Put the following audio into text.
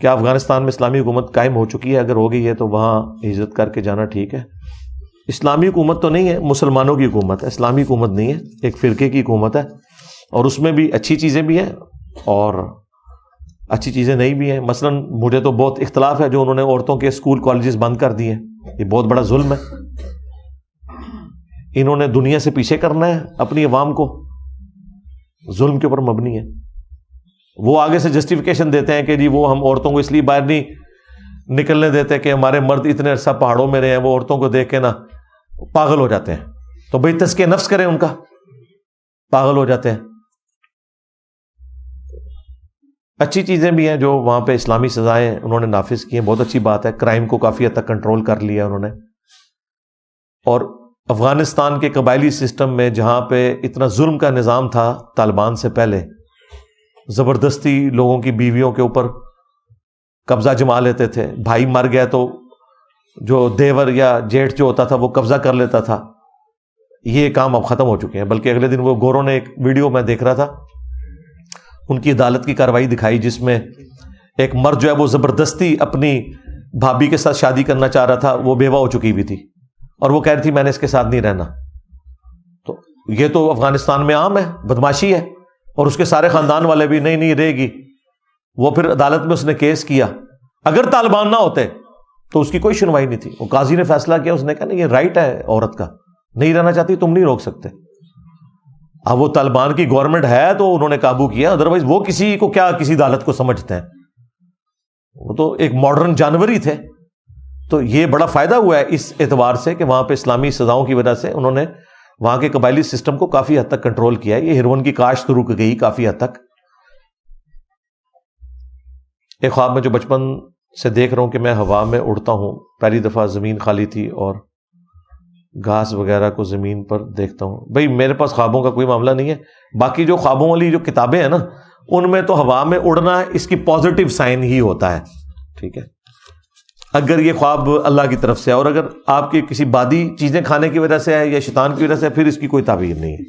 کیا افغانستان میں اسلامی حکومت قائم ہو چکی ہے؟ اگر ہو گئی ہے تو وہاں ہجرت کر کے جانا ٹھیک ہے. اسلامی حکومت تو نہیں ہے، مسلمانوں کی حکومت ہے، اسلامی حکومت نہیں ہے، ایک فرقے کی حکومت ہے، اور اس میں بھی اچھی چیزیں بھی ہیں اور اچھی چیزیں نہیں بھی ہیں. مثلا مجھے تو بہت اختلاف ہے جو انہوں نے عورتوں کے اسکول کالجز بند کر دیے، یہ بہت بڑا ظلم ہے. انہوں نے دنیا سے پیچھے کرنا ہے اپنی عوام کو، ظلم کے اوپر مبنی ہے. وہ آگے سے جسٹیفیکیشن دیتے ہیں کہ جی وہ ہم عورتوں کو اس لیے باہر نہیں نکلنے دیتے کہ ہمارے مرد اتنے عرصہ پہاڑوں میں رہے ہیں، وہ عورتوں کو دیکھ کے نا پاگل ہو جاتے ہیں. تو بھئی تزکیہ نفس کریں ان کا، پاگل ہو جاتے ہیں. اچھی چیزیں بھی ہیں جو وہاں پہ اسلامی سزائیں انہوں نے نافذ کی ہیں، بہت اچھی بات ہے. کرائم کو کافی حد تک کنٹرول کر لیا انہوں نے. اور افغانستان کے قبائلی سسٹم میں جہاں پہ اتنا ظلم کا نظام تھا طالبان سے پہلے، زبردستی لوگوں کی بیویوں کے اوپر قبضہ جما لیتے تھے، بھائی مر گیا تو جو دیور یا جیٹھ جو ہوتا تھا وہ قبضہ کر لیتا تھا. یہ کام اب ختم ہو چکے ہیں. بلکہ اگلے دن وہ گوروں نے ایک ویڈیو میں دیکھ رہا تھا، ان کی عدالت کی کارروائی دکھائی جس میں ایک مرد جو ہے وہ زبردستی اپنی بھابھی کے ساتھ شادی کرنا چاہ رہا تھا، وہ بیوہ ہو چکی ہوئی تھی اور وہ کہہ رہی تھی میں نے اس کے ساتھ نہیں رہنا. تو یہ تو افغانستان میں عام ہے، بدماشی ہے. اور اس کے سارے خاندان والے بھی نہیں رہے گی. وہ پھر عدالت میں اس نے کیس کیا. اگر طالبان نہ ہوتے تو اس کی کوئی سنوائی نہیں تھی. وہ قاضی نے فیصلہ کیا، اس نے کہا یہ رائٹ ہے عورت کا، نہیں رہنا چاہتی تم نہیں روک سکتے. اب وہ طالبان کی گورنمنٹ ہے تو انہوں نے قابو کیا، ادروائز وہ کسی کو کیا کسی عدالت کو سمجھتے ہیں، وہ تو ایک ماڈرن جانور ہی تھے. تو یہ بڑا فائدہ ہوا ہے اس اعتبار سے کہ وہاں پہ اسلامی سزاؤں کی وجہ سے انہوں نے وہاں کے قبائلی سسٹم کو کافی حد تک کنٹرول کیا ہے. یہ ہیروئن کی کاشت رک گئی کافی حد تک. ایک خواب میں جو بچپن سے دیکھ رہا ہوں کہ میں ہوا میں اڑتا ہوں، پہلی دفعہ زمین خالی تھی اور گھاس وغیرہ کو زمین پر دیکھتا ہوں. بھئی میرے پاس خوابوں کا کوئی معاملہ نہیں ہے. باقی جو خوابوں والی جو کتابیں ہیں نا ان میں تو ہوا میں اڑنا اس کی پازیٹیو سائن ہی ہوتا ہے. ٹھیک ہے، اگر یہ خواب اللہ کی طرف سے ہے، اور اگر آپ کی کسی بادی چیزیں کھانے کی وجہ سے ہے یا شیطان کی وجہ سے ہے، پھر اس کی کوئی تعبیر نہیں ہے.